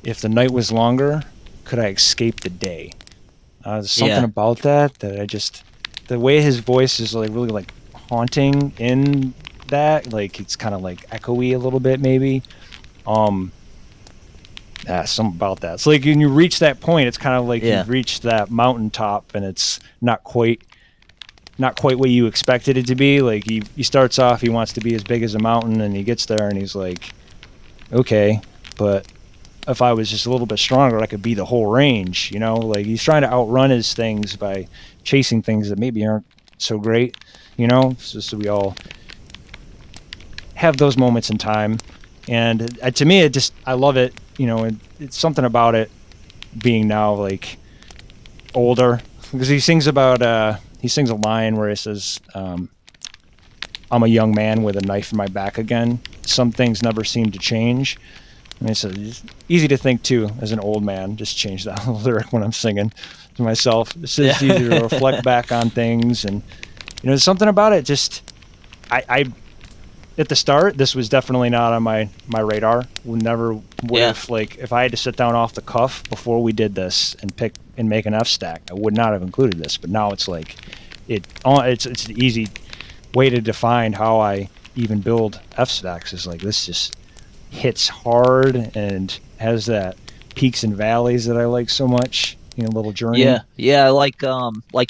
If the night was longer, could I escape the day? There's something about that I just, the way his voice is like really like haunting in that, like it's kind of like echoey a little bit maybe. Something about that. It's like when you reach that point, it's kind of like you've reached that mountaintop, and it's not quite what you expected it to be. Like he starts off, he wants to be as big as a mountain, and he gets there and he's like, okay, but if I was just a little bit stronger, I could be the whole range, you know? Like he's trying to outrun his things by chasing things that maybe aren't so great, you know? So we all have those moments in time. And to me, I love it, you know, and it's something about it being now like older, because he sings a line where he says, I'm a young man with a knife in my back again. Some things never seem to change. And it's easy to think too, as an old man, just change that lyric when I'm singing to myself. It's just easy to reflect back on things, and you know, there's something about it. Just I at the start, this was definitely not on my radar. Would have, like, if I had to sit down off the cuff before we did this and pick and make an F stack, I would not have included this. But now it's like it's an easy way to define how I even build F stacks. Is like this just hits hard and has that peaks and valleys that I like so much. You know, little journey. Yeah, like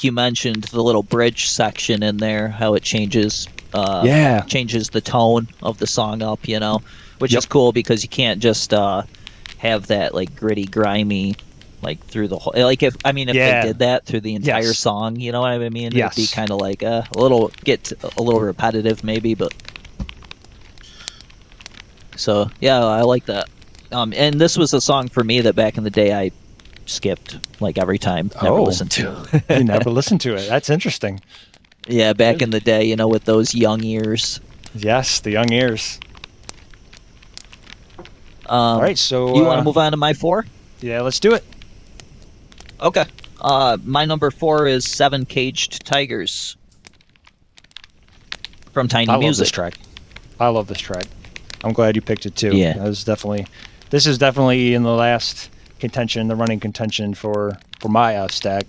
you mentioned, the little bridge section in there, how it changes the tone of the song up, you know, which is cool, because you can't just have that like gritty, grimy, like through the whole, like if they did that through the entire song, you know what I mean? It'd be kind of like a little repetitive maybe, but so yeah, I like that. And this was a song for me that back in the day I skipped like every time, never listened to. You never listened to it. That's interesting. Yeah, back in the day, you know, with those young ears. Yes, the young ears. All right, so you want to move on to my 4? Yeah, let's do it. Okay. My number 4 is 7 Caged Tigers from Tiny Music. I love this track. I'm glad you picked it too. Yeah. This is definitely in the last contention, the running contention for my Fstack.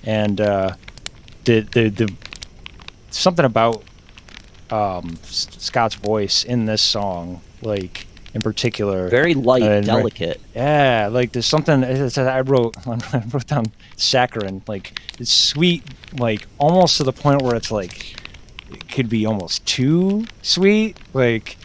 And the something about Scott's voice in this song, like in particular, Very light, delicate. Yeah, like there's something. I wrote down saccharine. Like it's sweet, like almost to the point where it's like it could be almost too sweet, like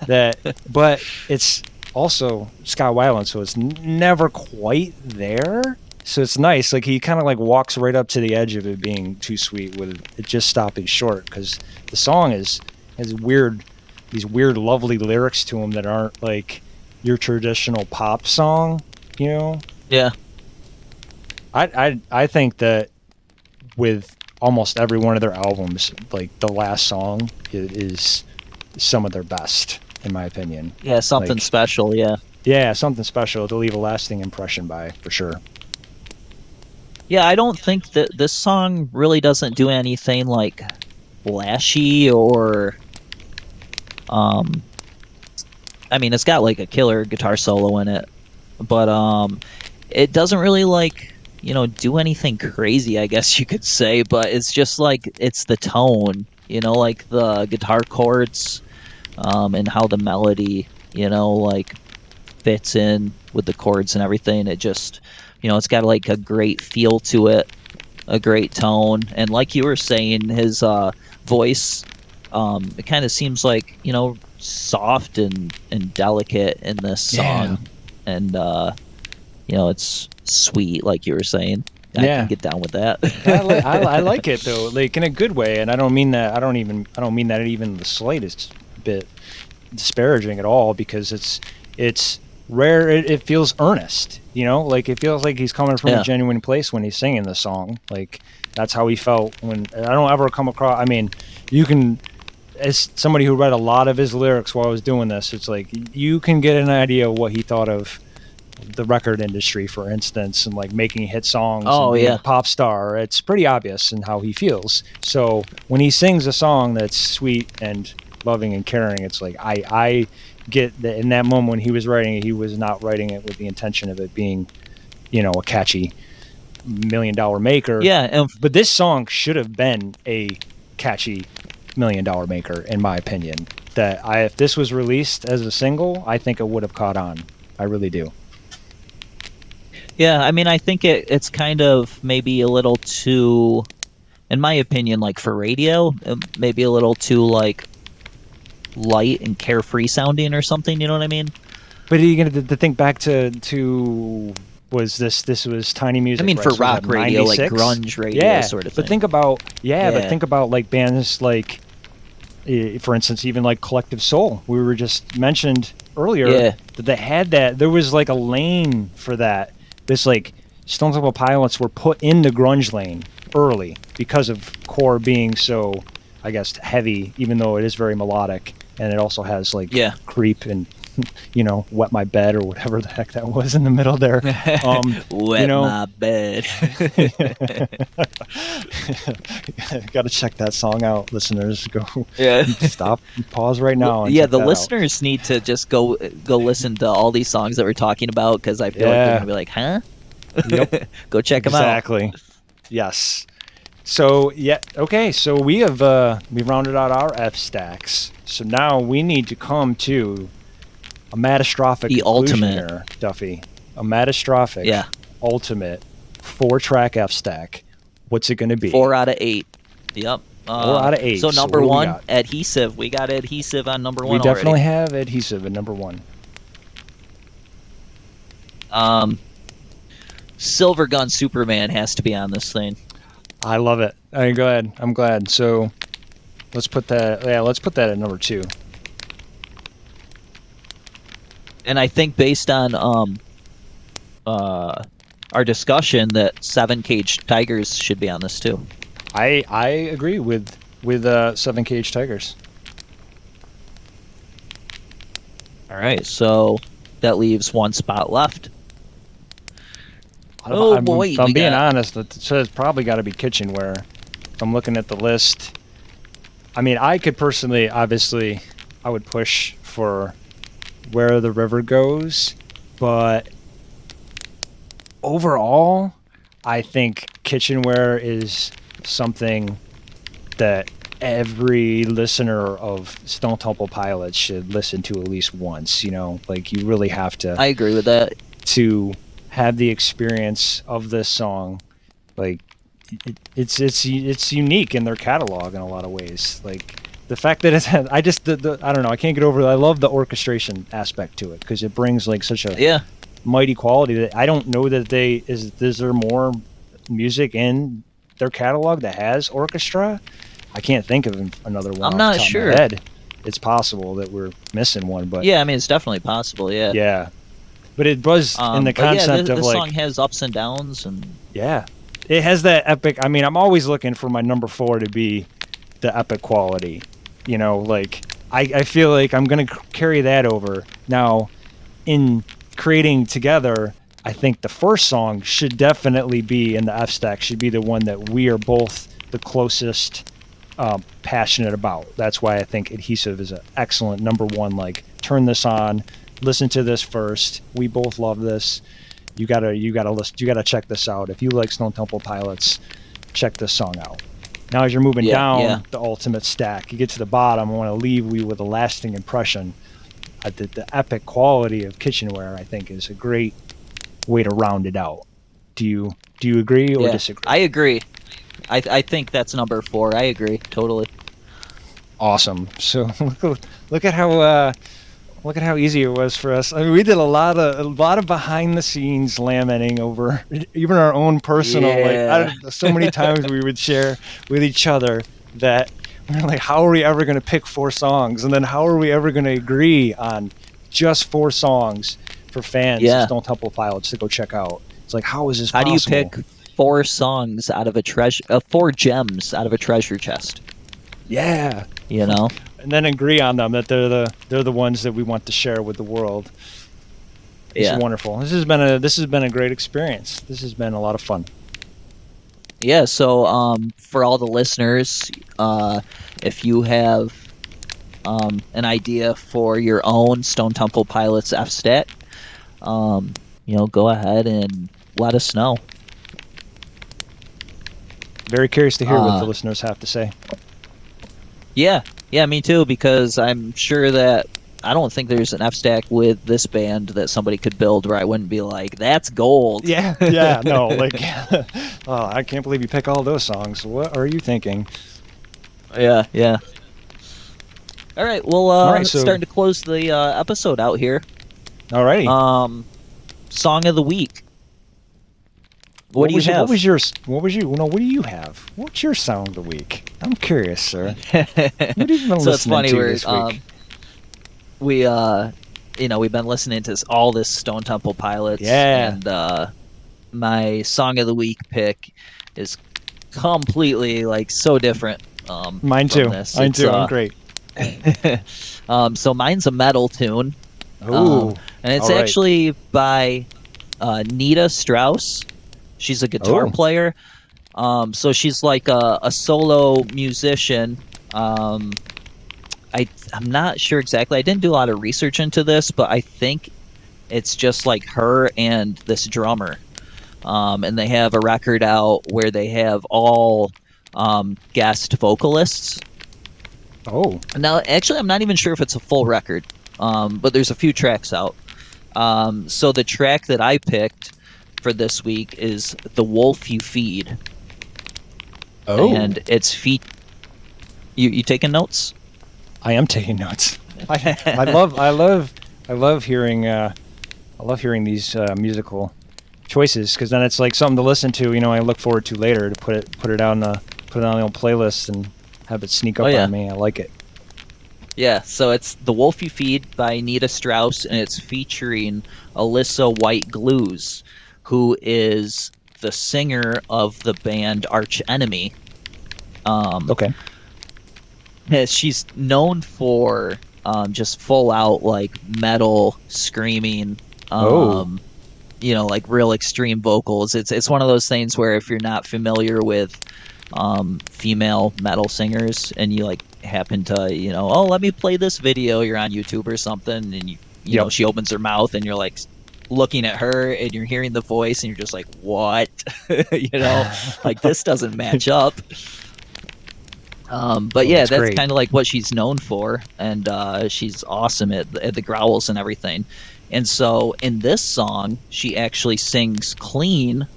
that. But it's also Scott Weiland, so it's never quite there. So it's nice. Like he kind of like walks right up to the edge of it being too sweet with it just stopping short, because the song has these weird, lovely lyrics to them that aren't like your traditional pop song, you know? Yeah. I think that with almost every one of their albums, like the last song is some of their best, in my opinion. Yeah, something like, special, yeah. Yeah, something special to leave a lasting impression by, for sure. Yeah, I don't think that this song really doesn't do anything like flashy or I mean, it's got like a killer guitar solo in it, but it doesn't really like, you know, do anything crazy, I guess you could say, but it's just like it's the tone, you know, like the guitar chords and how the melody, you know, like fits in with the chords and everything. It just, you know, it's got like a great feel to it, a great tone, and like you were saying, his voice, it kind of seems like, you know, soft and delicate in this song, and you know, it's sweet, like you were saying. I can get down with that. I like it though, like in a good way, and I don't mean that even the slightest bit disparaging at all, because it's rare. It feels earnest, you know, like it feels like he's coming from a genuine place when he's singing the song. Like that's how he felt when. I don't ever come across. I mean, you can, as somebody who read a lot of his lyrics while I was doing this, it's like you can get an idea of what he thought of the record industry, for instance, and like making hit songs and being a pop star. It's pretty obvious in how he feels. So when he sings a song that's sweet and loving and caring, it's like I get that in that moment when he was writing it, he was not writing it with the intention of it being, you know, a catchy $1 million maker. But this song should have been a catchy $1 million maker, in my opinion. That if this was released as a single, I think it would have caught on. I really do. Yeah, I mean, I think it's kind of maybe a little too, in my opinion, like for radio, maybe a little too like light and carefree sounding or something. You know what I mean? But are you gonna to think back to was this was Tiny Music? I mean, right? for So rock radio, 96? like grunge radio, sort of thing. But think about like bands like, for instance, even like Collective Soul. We were just mentioned earlier that they had that. There was like a lane for that. This like Stone Temple Pilots were put in the grunge lane early because of Core being so, I guess, heavy, even though it is very melodic, and it also has like Creep and, you know, Wet My Bed or whatever the heck that was in the middle there. Wet you know, My Bed. Got to check that song out, listeners. Go stop, pause right now. And the listeners need to just go listen to all these songs that we're talking about, because I feel like they're gonna be like, huh? Yep. Go check them out. Exactly. Yes. So okay. So we have we've rounded out our F stacks. So now we need to come to a Mattastrophic, the ultimate here, Duffie. A Mattastrophic, ultimate 4-track F stack. What's it going to be? 4 out of 8. Yep. 4 out of 8. So number one, adhesive. We got adhesive on number 1 We definitely already. have adhesive at number 1. Silver Gun Superman has to be on this thing. I love it. I'm glad. I'm glad. So let's put that. Yeah, let's put that at number 2. And I think based on our discussion that 7 Cage Tigers should be on this too. I agree with 7 Cage Tigers. All right, so that leaves 1 spot left. Boy, if I'm being honest, it's probably got to be kitchenware. If I'm looking at the list, I mean, I could personally, obviously, I would push for Where the River Goes, but overall, I think kitchenware is something that every listener of Stone Temple Pilots should listen to at least once. You know, like you really have to. I agree with that. To have the experience of this song, like it's unique in their catalog in a lot of ways. Like the fact that it's I just I don't know, I can't get over it. I love the orchestration aspect to it because it brings like such a mighty quality that I don't know that is there more music in their catalog that has orchestra. I can't think of another one. I'm not sure. Of my head. It's possible that we're missing one, but yeah, I mean it's definitely possible. Yeah. But it was in the concept of the like song has ups and downs and it has that epic. I mean, I'm always looking for my number 4 to be the epic quality. You know, like I feel like I'm gonna carry that over now in creating together. I think the first song should definitely be in the F stack. Should be the one that we are both the closest passionate about. That's why I think Adhesive is an excellent number 1. Like, turn this on. Listen to this first. We both love this. You gotta listen. You gotta check this out. If you like Stone Temple Pilots, check this song out. Now, as you're moving down the ultimate stack, you get to the bottom. I want to leave you with a lasting impression. The epic quality of kitchenware, I think, is a great way to round it out. Do you agree or disagree? I agree. I think that's number 4. I agree totally. Awesome. So look at how easy it was for us. I mean, we did a lot of behind the scenes lamenting over even our own personal. Like, so many times we would share with each other that we're like, how are we ever going to pick 4 songs, and then how are we ever going to agree on just 4 songs for fans of Stone Temple Pilots to go check out? It's like, how is this possible? How do you pick 4 songs out of a 4 gems out of a treasure chest? Yeah, you know. And then agree on them, that they're the ones that we want to share with the world. It's wonderful. This has been a great experience. This has been a lot of fun. Yeah. So for all the listeners, if you have an idea for your own Stone Temple Pilots Fstack, go ahead and let us know. Very curious to hear what the listeners have to say. Yeah, me too, because I'm sure that I don't think there's an F-Stack with this band that somebody could build where I wouldn't be like, that's gold. Yeah, no, like, oh, I can't believe you pick all those songs. What are you thinking? Yeah. All right, well, so starting to close the episode out here. Alrighty. Song of the week. What do you have? What do you have? What's your song of the week? I'm curious, sir. What have you been listening to this week? We've been listening to all this Stone Temple Pilots. Yeah. And my song of the week pick is completely, like, so different. Mine too. Mine too. I'm great. So mine's a metal tune. Ooh. And it's actually by Nita Strauss. She's a guitar player. So she's like a solo musician. I'm not sure exactly. I didn't do a lot of research into this, but I think it's just like her and this drummer. And they have a record out where they have all guest vocalists. Oh. Now, actually, I'm not even sure if it's a full record, but there's a few tracks out. So the track that I picked for this week is The Wolf You Feed. Oh. And it's You taking notes? I am taking notes. I love hearing these musical choices, because then it's like something to listen to. I look forward to later to put it on the old playlist and have it sneak up on me. I like it. Yeah, so it's The Wolf You Feed by Nita Strauss, and it's featuring Alyssa White Glues, who is the singer of the band Arch Enemy. Okay. She's known for just full out like metal screaming, like real extreme vocals. It's one of those things where if you're not familiar with female metal singers and you like happen to, oh, let me play this video. You're on YouTube or something, and you know, she opens her mouth, and you're like looking at her, and you're hearing the voice, and you're just like, what? Like this doesn't match up. But yeah, that's kind of like what she's known for, and she's awesome at the growls and everything. And so in this song, she actually sings clean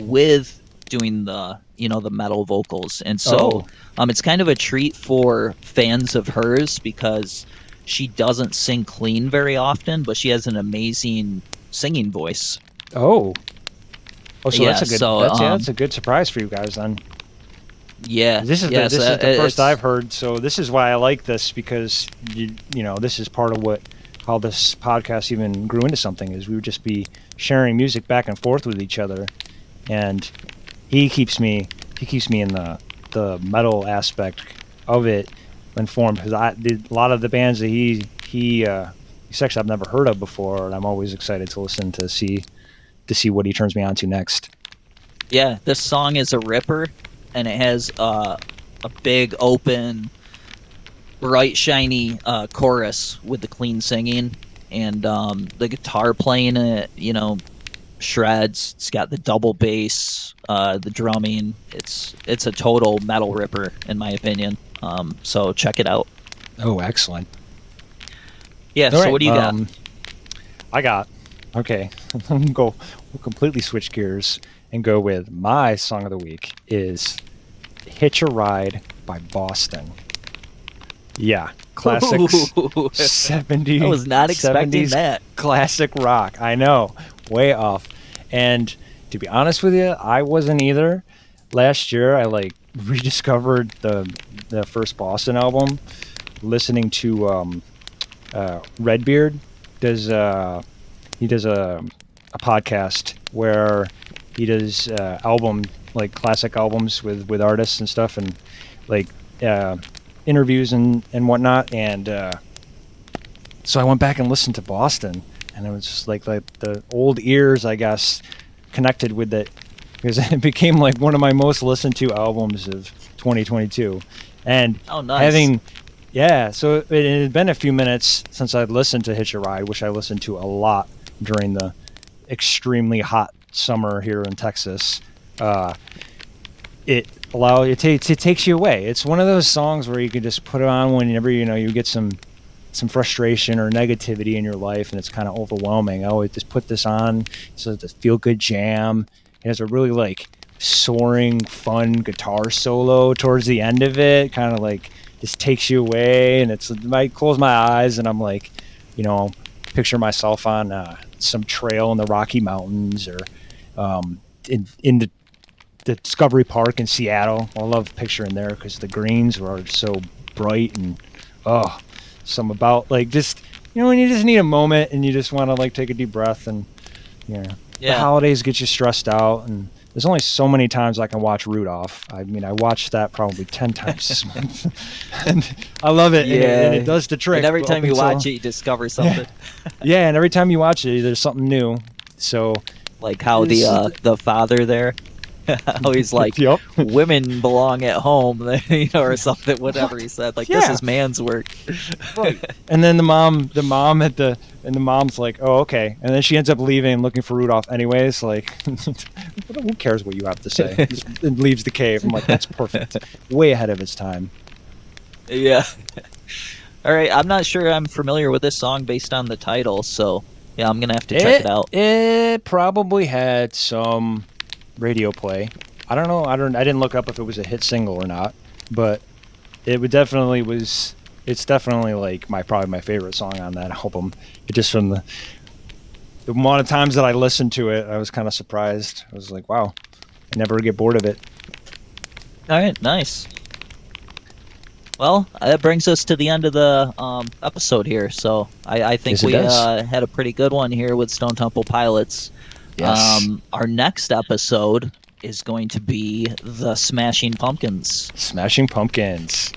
with doing the the metal vocals, and so it's kind of a treat for fans of hers because she doesn't sing clean very often, but she has an amazing singing voice. So yeah, that's a good that's a good surprise for you guys then. Yeah, this is the first I've heard, so this is why I like this, because this is part of how this podcast even grew into something, is we would just be sharing music back and forth with each other, and he keeps me in the metal aspect of it informed, because a lot of the bands that he actually I've never heard of before, and I'm always excited to listen to see what he turns me on to next. Yeah, this song is a ripper, and it has a big open, bright, shiny chorus with the clean singing, and the guitar playing it, shreds. It's got the double bass, the drumming. It's a total metal ripper in my opinion. So check it out. Oh, excellent. Yeah. All so right, what do you got? We'll completely switch gears and go with my song of the week is "Hitch a Ride" by Boston. Yeah, classics. 70s. I was not expecting that. Classic rock. I know, way off. And to be honest with you, I wasn't either. Last year, I rediscovered the first Boston album, listening to Redbeard. He does a podcast where he does classic albums with artists and stuff, and interviews and whatnot, and so I went back and listened to Boston, and it was just like the old ears, I guess, connected with it, because it became like one of my most listened to albums of 2022. And nice. So it had been a few minutes since I'd listened to Hitch a Ride, which I listened to a lot during the extremely hot summer here in Texas. It takes you away. It's one of those songs where you can just put it on whenever you get some frustration or negativity in your life, and it's kind of overwhelming. Oh, just put this on. So it's a feel good jam. It has a really soaring, fun guitar solo towards the end of it. Kind of just takes you away, and I close my eyes and I'm picture myself on some trail in the Rocky Mountains, or in the Discovery Park in Seattle. I love picturing there because the greens are so bright, and some about when you just need a moment and you just want to take a deep breath, and the holidays get you stressed out, and there's only so many times I can watch Rudolph. I mean, I watched that probably 10 times this month, and I love it. And it does the trick. And every time you watch it, you discover something. Yeah, and every time you watch it, there's something new. So, like how the father there, how he's like, women belong at home, or something, whatever he said. This is man's work. Right. And then the mom's like, oh, okay. And then she ends up leaving, looking for Rudolph anyways. Who cares what you have to say? And leaves the cave. I'm like, that's perfect. Way ahead of its time. Yeah. All right. I'm not sure I'm familiar with this song based on the title, so yeah, I'm gonna have to check it out. It probably had some radio play. I don't know. I didn't look up if it was a hit single or not, but it definitely was. It's definitely probably my favorite song on that album. It just, from the amount of times that I listened to it, I was kind of surprised. I was like, wow, I never get bored of it. All right, nice. Well, that brings us to the end of the episode here. So I think we had a pretty good one here with Stone Temple Pilots. Yes. Our next episode is going to be the Smashing Pumpkins. Smashing Pumpkins.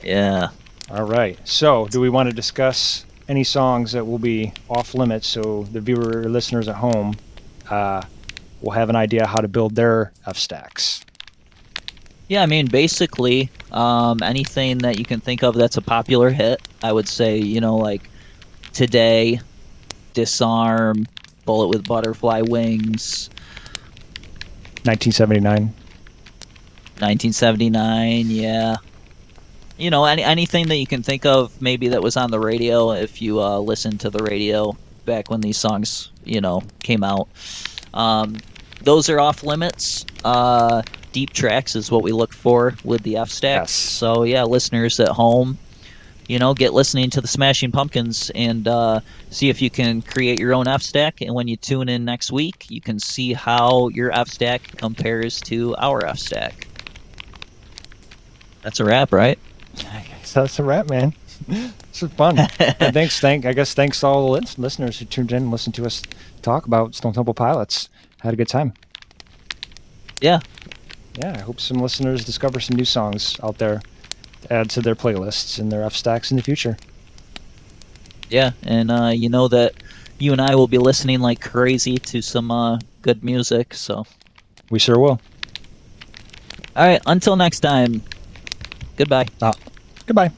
Yeah. All right. So, do we want to discuss any songs that will be off limits, so the viewer or listeners at home will have an idea how to build their F-stacks? Yeah, I mean, basically, anything that you can think of that's a popular hit, I would say, like Today, Disarm, Bullet with Butterfly Wings, 1979. 1979, yeah. Anything that you can think of, maybe that was on the radio if you listened to the radio back when these songs, came out. Um, those are off limits. Deep tracks is what we look for with the F stack. Yes. So yeah, listeners at home, get listening to the Smashing Pumpkins and see if you can create your own F stack. And when you tune in next week, you can see how your F stack compares to our F stack. That's a wrap, right? So that's a wrap, man. This was fun. And thanks to all the listeners who tuned in and listened to us talk about Stone Temple Pilots. Had a good time. Yeah. Yeah, I hope some listeners discover some new songs out there to add to their playlists and their F stacks in the future. Yeah, and you know that you and I will be listening like crazy to some good music, so. We sure will. All right, until next time. Goodbye. Goodbye.